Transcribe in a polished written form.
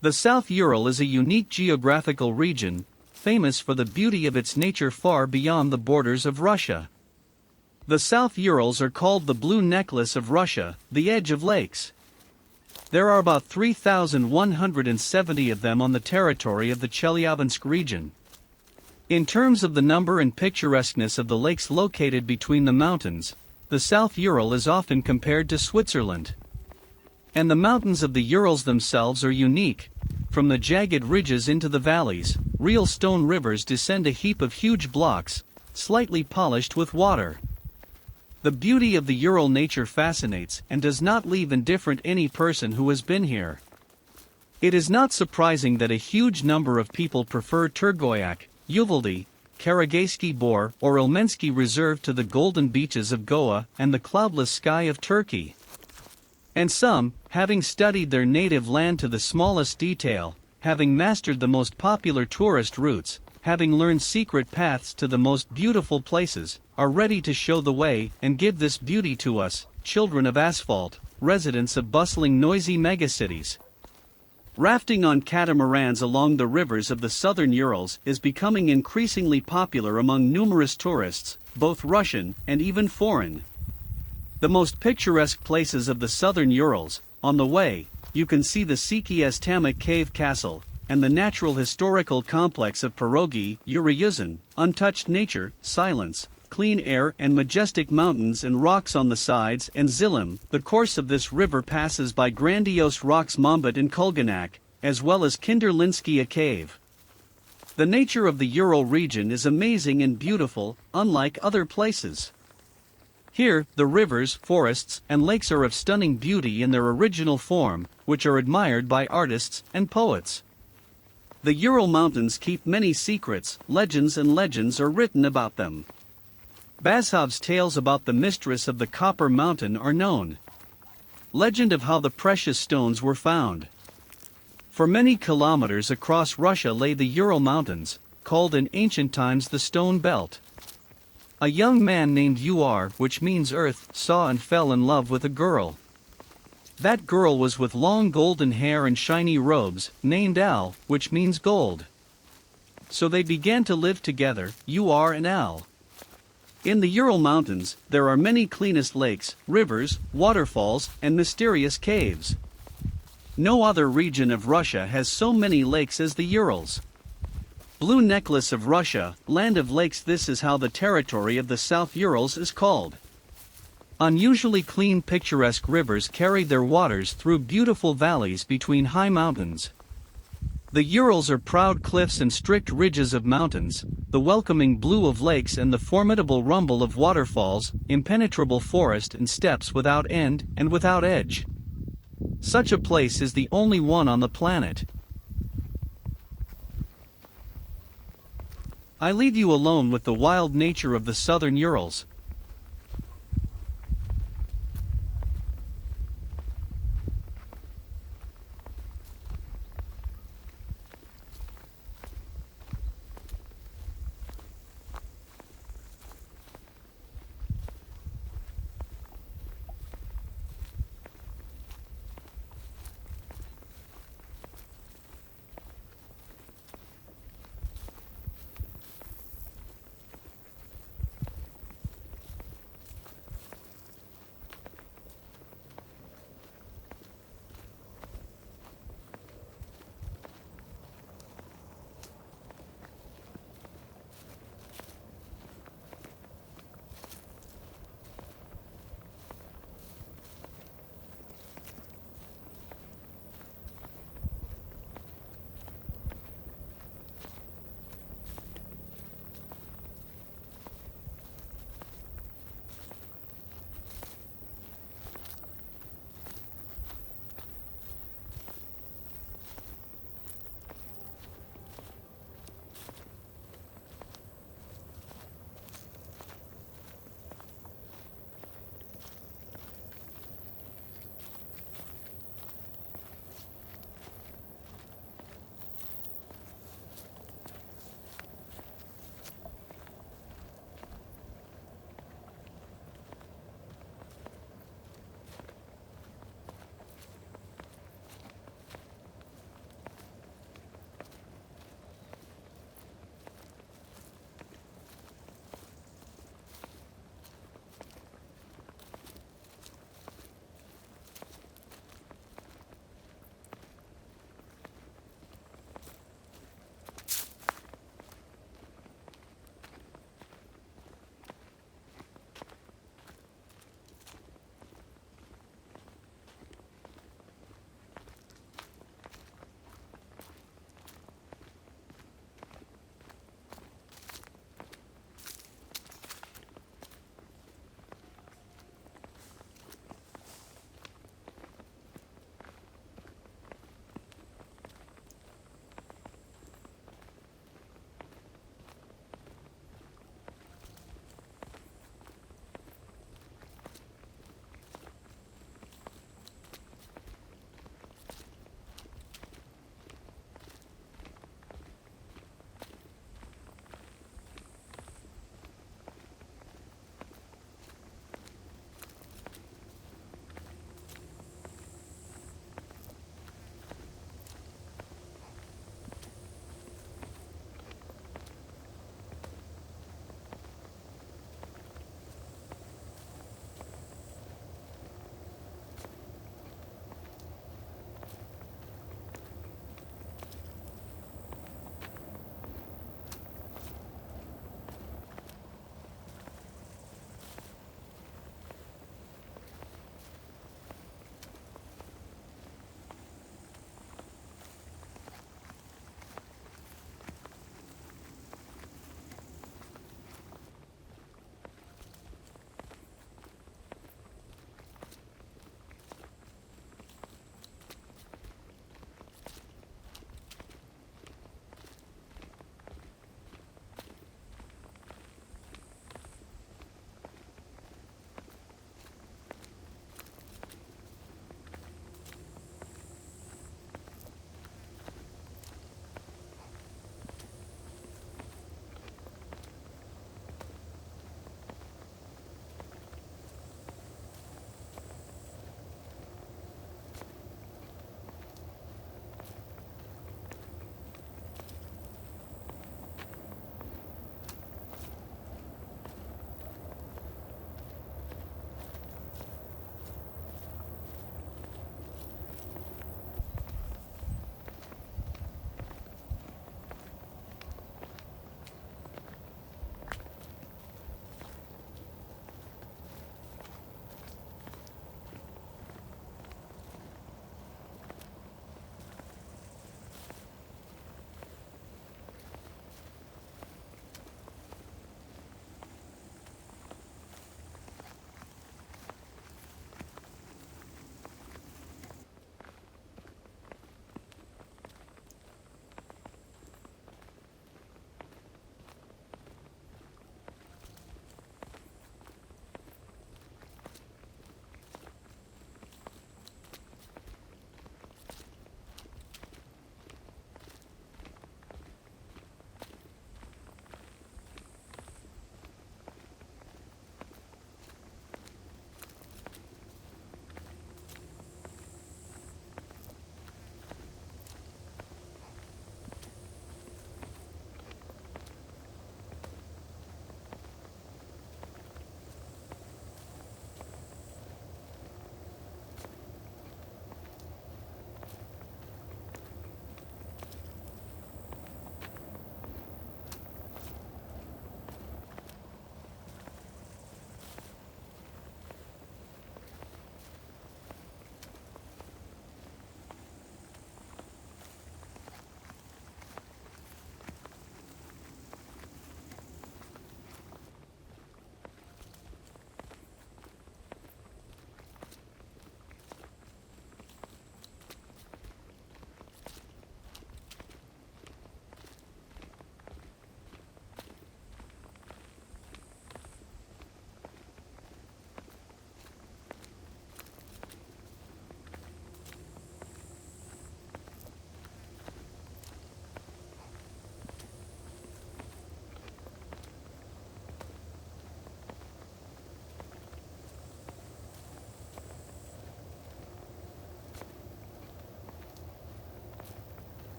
The South Ural is a unique geographical region, famous for the beauty of its nature far beyond the borders of Russia. The South Urals are called the Blue Necklace of Russia, the edge of lakes. There are about 3,170 of them on the territory of the Chelyabinsk region. In terms of the number and picturesqueness of the lakes located between the mountains, the South Ural is often compared to Switzerland. And the mountains of the Urals themselves are unique. From the jagged ridges into the valleys, real stone rivers descend a heap of huge blocks, slightly polished with water. The beauty of the Ural nature fascinates and does not leave indifferent any person who has been here. It is not surprising that a huge number of people prefer Turgoyak, Uvaldy, Karagayski Bor or Ilmensky Reserve to the golden beaches of Goa and the cloudless sky of Turkey. And some, having studied their native land to the smallest detail, having mastered the most popular tourist routes, having learned secret paths to the most beautiful places, are ready to show the way and give this beauty to us, children of asphalt, residents of bustling noisy megacities. Rafting on catamarans along the rivers of the southern Urals is becoming increasingly popular among numerous tourists, both Russian and even foreign. The most picturesque places of the southern Urals, on the way, you can see the Sikias-Tamak Cave Castle, and the natural historical complex of Pirogi, Uriuzin, untouched nature, silence, clean air and majestic mountains and rocks on the sides, and Zilim. The course of this river passes by grandiose rocks Mombat and Kulganak, as well as Kinderlinskaya Cave. The nature of the Ural region is amazing and beautiful, unlike other places. Here, the rivers, forests, and lakes are of stunning beauty in their original form, which are admired by artists and poets. The Ural Mountains keep many secrets, legends are written about them. Bazhov's tales about the mistress of the Copper Mountain are known. Legend of how the precious stones were found. For many kilometers across Russia lay the Ural Mountains, called in ancient times the Stone Belt. A young man named Ur, which means earth, saw and fell in love with a girl. That girl was with long golden hair and shiny robes, named Al, which means gold. So they began to live together, Ur and Al. In the Ural Mountains, there are many cleanest lakes, rivers, waterfalls, and mysterious caves. No other region of Russia has so many lakes as the Urals. Blue Necklace of Russia, land of lakes. This is how the territory of the South Urals is called. Unusually clean picturesque rivers carry their waters through beautiful valleys between high mountains. The Urals are proud cliffs and strict ridges of mountains, the welcoming blue of lakes and the formidable rumble of waterfalls, impenetrable forest and steppes without end and without edge. Such a place is the only one on the planet. I leave you alone with the wild nature of the southern Urals.